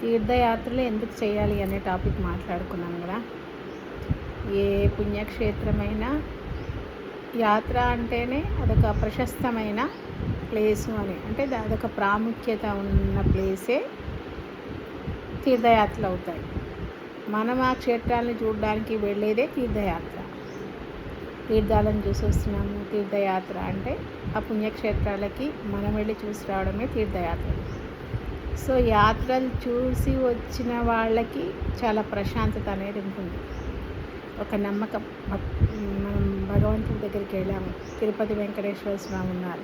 తీర్థయాత్రలు ఎందుకు చేయాలి అనే టాపిక్ మాట్లాడుకున్నాం కదా. ఏ పుణ్యక్షేత్రమైనా యాత్ర అంటేనే అదొక ప్రశస్తమైన ప్లేసు అని, అంటే అదొక ప్రాముఖ్యత ఉన్న ప్లేసే తీర్థయాత్రలు అవుతాయి. మనం ఆ క్షేత్రాలను చూడడానికి వెళ్ళేదే తీర్థయాత్ర. తీర్థాలను చూసి వస్తున్నాము, తీర్థయాత్ర అంటే ఆ పుణ్యక్షేత్రాలకి మనం వెళ్ళి చూసి రావడమే తీర్థయాత్ర. సో యాత్రలు చూసి వచ్చిన వాళ్ళకి చాలా ప్రశాంతత అనేది ఉంటుంది, ఒక నమ్మకం. మనం భగవంతుడి దగ్గరికి వెళ్ళాము, తిరుపతి వెంకటేశ్వర స్వామి ఉన్నారు,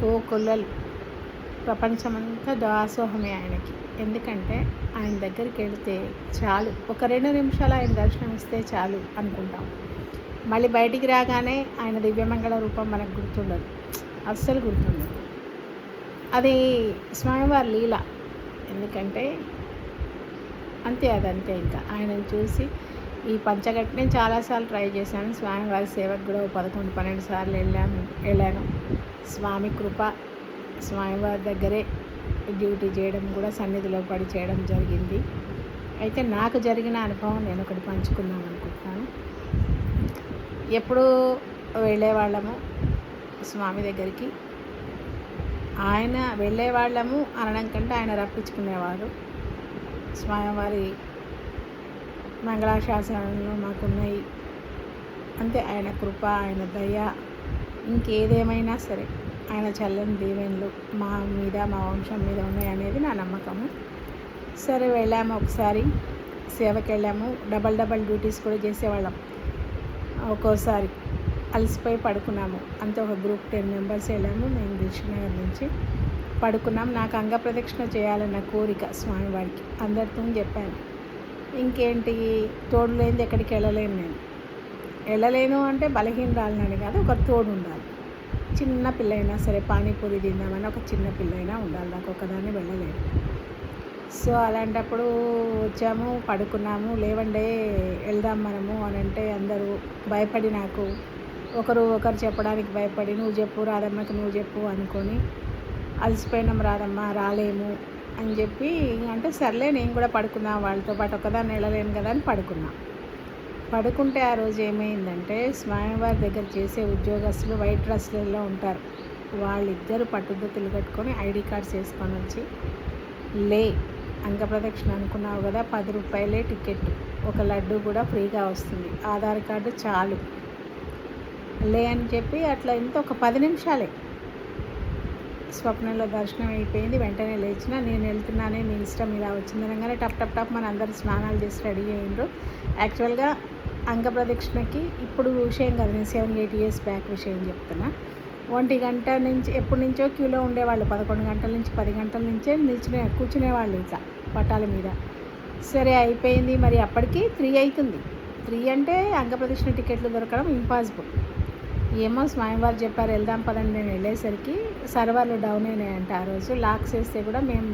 కోకొల్లలు, ప్రపంచమంతా దాసోహమే ఆయనకి. ఎందుకంటే ఆయన దగ్గరికి వెళితే చాలు, ఒక 2 నిమిషాలు ఆయన దర్శనం ఇస్తే చాలు అనుకుంటాం. మళ్ళీ బయటికి రాగానే ఆయన దివ్యమంగళ రూపం మనకు గుర్తుండదు, అస్సలు గుర్తుండదు. అది స్వామివారి లీల. ఎందుకంటే అంతే, అదంతే. ఇంకా ఆయనను చూసి ఈ పంచగట్టు నేను చాలాసార్లు ట్రై చేశాను. స్వామివారి సేవకు కూడా 11-12 సార్లు వెళ్ళాను. స్వామి కృప, స్వామివారి దగ్గరే డ్యూటీ చేయడం కూడా సన్నిధిలో పడి చేయడం జరిగింది. అయితే నాకు జరిగిన అనుభవం నేను ఒకటి పంచుకుందాం అనుకుంటున్నాను. ఎప్పుడు వెళ్ళేవాళ్ళము స్వామి దగ్గరికి, ఆయన వెళ్ళేవాళ్ళము అనడం కంటే ఆయన రప్పించుకునేవారు. స్వామివారి మంగళాశాసనాలు మాకున్నాయి, అంతే. ఆయన కృప, ఆయన దయ, ఇంకేదేమైనా సరే ఆయన చల్లని దీవెనలు మా మీద, మా వంశం మీద ఉన్నాయి అనేది నా నమ్మకము. సరే వెళ్ళాము, ఒకసారి సేవకి వెళ్ళాము. డబల్ డ్యూటీస్ కూడా చేసేవాళ్ళం. ఒక్కోసారి అలసిపోయి పడుకున్నాము, అంతే. ఒక గ్రూప్ 10 మెంబర్స్ వెళ్ళాము. మేము దిల్షుక్నగర్ నుంచి పడుకున్నాం. నాకు అంగప్రదక్షిణ చేయాలన్న కోరిక స్వామివారికి, అందరితో చెప్పాను. ఇంకేంటి, తోడు లేనిది ఎక్కడికి వెళ్ళలేను అంటే బలహీనరాలని కాదు, ఒక తోడు ఉండాలి. చిన్న పిల్ల అయినా సరే, పానీపూరి తిందామని ఒక చిన్న పిల్ల అయినా ఉండాలి, నాకు ఒకదాన్ని వెళ్ళలేను. సో అలాంటప్పుడు వచ్చాము, పడుకున్నాము. లేవండే వెళ్దాం మనము అని అంటే అందరూ భయపడి, నాకు ఒకరు చెప్పడానికి భయపడి, నువ్వు చెప్పు రాధమ్మకి, నువ్వు చెప్పు అనుకొని, అలసిపోయినాం రాధమ్మ రాలేము అని చెప్పి అంటే సర్లే నేను కూడా పడుకున్నా, వాళ్ళతో పాటు ఒకదాన్ని వెళ్ళలేను కదా అని పడుకుంటే ఆ రోజు ఏమైందంటే, స్వామివారి దగ్గర చేసే ఉద్యోగస్తులు వైట్ డ్రెస్లలో ఉంటారు, వాళ్ళిద్దరూ పట్టుదొత్తులు కట్టుకొని ఐడి కార్డ్స్ వేసుకొని వచ్చి, లే అంగప్రదక్షిణ అనుకున్నావు కదా, 10 రూపాయలే టికెట్, ఒక లడ్డు కూడా ఫ్రీగా వస్తుంది, ఆధార్ కార్డు చాలు, లే అని చెప్పి అట్లా ఎంత ఒక 10 నిమిషాలే. స్వప్నంలో దర్శనం అయిపోయింది. వెంటనే లేచిన, నేను వెళ్తున్నానే, మీ ఇష్టం, ఇలా వచ్చిందనగానే టప్ మన అందరూ స్నానాలు చేసి రెడీ అయ్యిండ్రు. యాక్చువల్గా అంగప్రదక్షిణకి ఇప్పుడు విషయం కాదు, నేను 7-8 ఇయర్స్ బ్యాక్ విషయం చెప్తున్నా. 1 గంట నుంచి ఎప్పటి నుంచో క్యూలో ఉండేవాళ్ళు, 11 గంటల నుంచి 10 గంటల నుంచే కూర్చునేవాళ్ళు ఇట్లా పటాల మీద. సరే అయిపోయింది, మరి అప్పటికి 3 అవుతుంది. 3 అంటే అంగప్రదక్షిణ టికెట్లు దొరకడం ఇంపాసిబుల్. ఏమో స్వామివారు చెప్పారు వెళ్దాం పదండి. నేను వెళ్ళేసరికి సర్వర్లు డౌన్ అయినాయంట. ఆ రోజు లాక్స్ వేస్తే కూడా మేము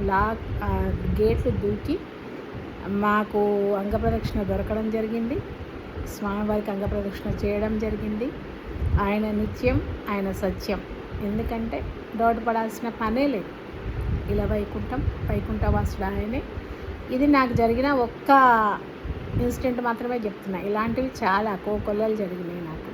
గేట్లు దూకి మాకు అంగప్రదక్షిణ దొరకడం జరిగింది, స్వామివారికి అంగప్రదక్షిణ చేయడం జరిగింది. ఆయన నిత్యం, ఆయన సత్యం. ఎందుకంటే డౌట్ పడాల్సిన పనే లేదు. ఇలా వైకుంఠవాసుడు ఆయనే. ఇది నాకు జరిగిన ఒక్క ఇన్సిడెంట్ మాత్రమే చెప్తున్నా, ఇలాంటివి చాలా కోకొల్లలు జరిగినాయి నాకు.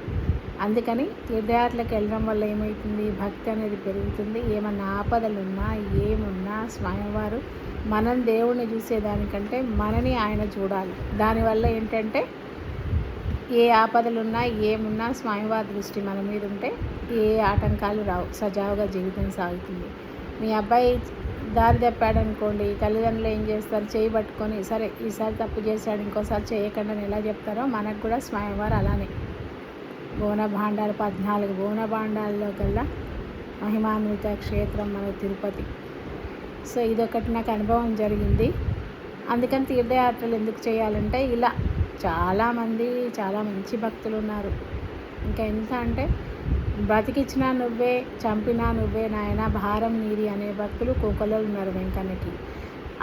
అందుకని తీర్థయాత్రలకు వెళ్ళడం వల్ల ఏమవుతుంది, భక్తి అనేది పెరుగుతుంది. ఏమన్నా ఆపదలున్నా ఏమున్నా స్వామివారు, మనం దేవుణ్ణి చూసేదానికంటే మనని ఆయన చూడాలి. దానివల్ల ఏంటంటే ఏ ఆపదలున్నా ఏమున్నా స్వామివారి దృష్టి మన మీద ఉంటే ఏ ఆటంకాలు రావు, సజావుగా జీవితం సాగుతుంది. మీ అబ్బాయి దారి తప్పాడనుకోండి, తల్లిదండ్రులు ఏం చేస్తారు, చేయి పట్టుకొని సరే ఈసారి తప్పు చేశాడు ఇంకోసారి చేయకుండా ఎలా చెప్తారో, మనకు కూడా స్వామివారు అలానే. బోనభాండాలు 14 బోనభాండాల్లో కల్లా మహిమాన్విత క్షేత్రం మన తిరుపతి. సో ఇదొకటి నాకు అనుభవం జరిగింది. అందుకని తీర్థయాత్రలు ఎందుకు చేయాలంటే, ఇలా చాలామంది చాలా మంచి భక్తులు ఉన్నారు. ఇంకా ఎంత అంటే, బ్రతికిచ్చినా నువ్వే, చంపినా నువ్వే నాయన, భారం నీది అనే భక్తులు కోకొల్లలు ఉన్నారు వెంకన్నకి.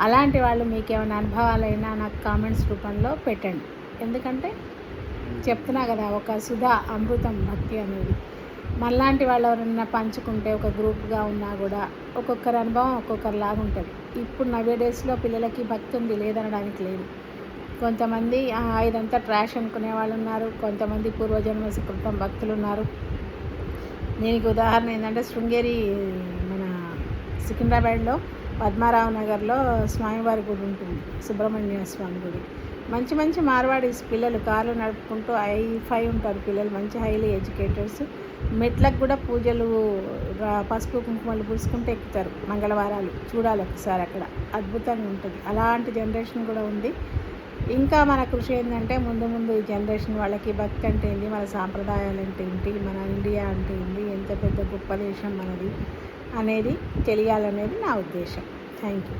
అలాంటి వాళ్ళు మీకేమైనా అనుభవాలైనా నాకు కామెంట్స్ రూపంలో పెట్టండి. ఎందుకంటే చెప్తున్నా కదా, ఒక సుధా అమృతం భక్తి అనేది. మనలాంటి వాళ్ళు ఎవరన్నా పంచుకుంటే, ఒక గ్రూప్గా ఉన్నా కూడా ఒక్కొక్కరి అనుభవం ఒక్కొక్కరిలాగా ఉంటుంది. ఇప్పుడు నవ్వే డేస్లో పిల్లలకి భక్తి ఉంది లేదనడానికి లేదు. కొంతమంది ఇదంతా ట్రాష్ అనుకునే వాళ్ళు ఉన్నారు, కొంతమంది పూర్వజన్మ సుకృతం భక్తులు ఉన్నారు. దీనికి ఉదాహరణ ఏంటంటే శృంగేరి మన సికింద్రాబాద్లో పద్మారావు నగర్లో స్వామివారి గుడి ఉంటుంది, సుబ్రహ్మణ్య స్వామి గుడి. మంచి మంచి మార్వాడీస్ పిల్లలు కార్లు నడుపుకుంటూ హై ఉంటారు పిల్లలు, మంచి హైలీ ఎడ్యుకేటర్స్. మెట్లకు కూడా పూజలు పసుపు కుంకుమలు పూసుకుంటూ ఎక్కుతారు మంగళవారాలు. చూడాలి ఒకసారి, అక్కడ అద్భుతంగా ఉంటుంది. అలాంటి జనరేషన్ కూడా ఉంది. ఇంకా మన కృషి ఏంటంటే ముందు ముందు ఈ జనరేషన్ వాళ్ళకి భక్తి అంటే ఏంటి, మన సాంప్రదాయాలు అంటే ఏంటి, మన ఇండియా అంటే ఏంటి, ఎంత పెద్ద గొప్ప దేశం మనది అనేది తెలియాలనేది నా ఉద్దేశం. Thank you.